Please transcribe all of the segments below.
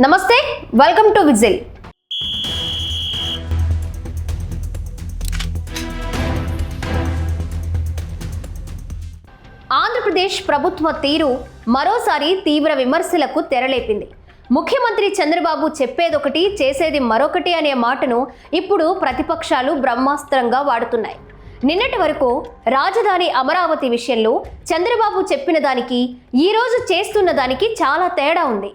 నమస్తే, welcome to whistle. Andhra Pradesh ప్రభుత్వ తీరు మరోసారి తీవ్ర విమర్శలకు తెరలేపింది. ముఖ్యమంత్రి చంద్రబాబు చెప్పేదొకటి చేసేది మరొకటి అనే మాటను ఇప్పుడు ప్రతిపక్షాలు బ్రహ్మాస్త్రంగా వాడుతున్నాయి. నిన్నటి వరకు రాజధాని అమరావతి విషయంలో చంద్రబాబు చెప్పిన దానికి ఈరోజు చేస్తున్న దానికి చాలా తేడా ఉంది.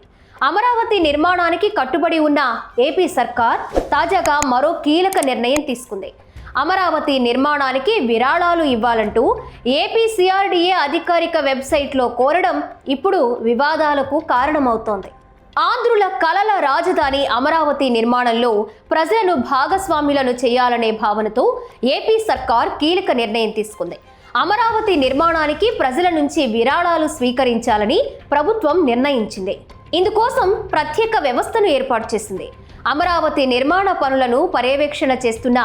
అమరావతి నిర్మాణానికి కట్టుబడి ఉన్న ఏపీ సర్కార్ తాజాగా మరో కీలక నిర్ణయం తీసుకుంది. అమరావతి నిర్మాణానికి విరాళాలు ఇవ్వాలంటూ ఏపీ సిఆర్డీఏ అధికారిక వెబ్సైట్లో కోరడం ఇప్పుడు వివాదాలకు కారణమవుతోంది. ఆంధ్రుల కలల రాజధాని అమరావతి నిర్మాణంలో ప్రజలను భాగస్వాములను చేయాలనే భావనతో ఏపీ సర్కార్ కీలక నిర్ణయం తీసుకుంది. అమరావతి నిర్మాణానికి ప్రజల నుంచి విరాళాలు స్వీకరించాలని ప్రభుత్వం నిర్ణయించింది. ఇందుకోసం ప్రత్యేక వ్యవస్థను ఏర్పాటు చేసింది. అమరావతి నిర్మాణ పనులను పర్యవేక్షణ చేస్తున్న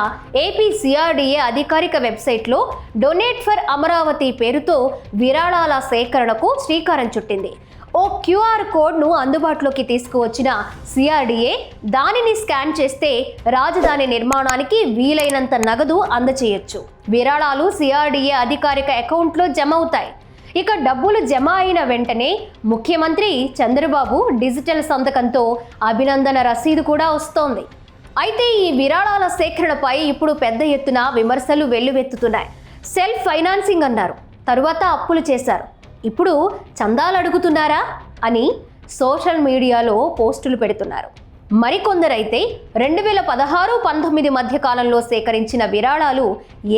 ఏపీ సిఆర్డీఏ అధికారిక వెబ్సైట్లో డొనేట్ ఫర్ అమరావతి పేరుతో విరాళాల సేకరణకు శ్రీకారం చుట్టింది. ఓ క్యూఆర్ కోడ్ను అందుబాటులోకి తీసుకువచ్చిన సిఆర్డీఏ దానిని స్కాన్ చేస్తే రాజధాని నిర్మాణానికి వీలైనంత నగదు అందచేయొచ్చు. విరాళాలు సిఆర్డీఏ అధికారిక అకౌంట్లో జమ అవుతాయి. ఇక డబ్బులు జమ అయిన వెంటనే ముఖ్యమంత్రి చంద్రబాబు డిజిటల్ సంతకంతో అభినందన రసీదు కూడా వస్తోంది. అయితే ఈ విరాళాల సేకరణపై ఇప్పుడు పెద్ద ఎత్తున విమర్శలు వెల్లువెత్తుతున్నాయి. సెల్ఫ్ ఫైనాన్సింగ్ అన్నారు, తరువాత అప్పులు చేశారు, ఇప్పుడు చందాలు అడుగుతున్నారా అని సోషల్ మీడియాలో పోస్టులు పెడుతున్నారు. మరికొందరైతే 2016-19 మధ్య కాలంలో సేకరించిన విరాళాలు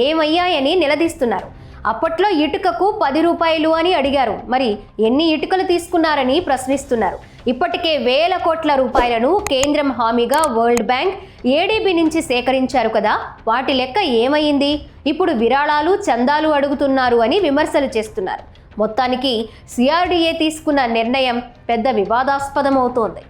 ఏమయ్యాయని నిలదీస్తున్నారు. అప్పట్లో ఇటుకకు 10 రూపాయలు అని అడిగారు, మరి ఎన్ని ఇటుకలు తీసుకున్నారని ప్రశ్నిస్తున్నారు. ఇప్పటికే వేల కోట్ల రూపాయలను కేంద్రం హామీగా వరల్డ్ బ్యాంక్, ఏడీబీ నుంచి సేకరించారు కదా, వాటి లెక్క ఏమైంది? ఇప్పుడు విరాళాలు చందాలు అడుగుతున్నారు అని విమర్శలు చేస్తున్నారు. మొత్తానికి సిఆర్డీఏ తీసుకున్న నిర్ణయం పెద్ద వివాదాస్పదమవుతోంది.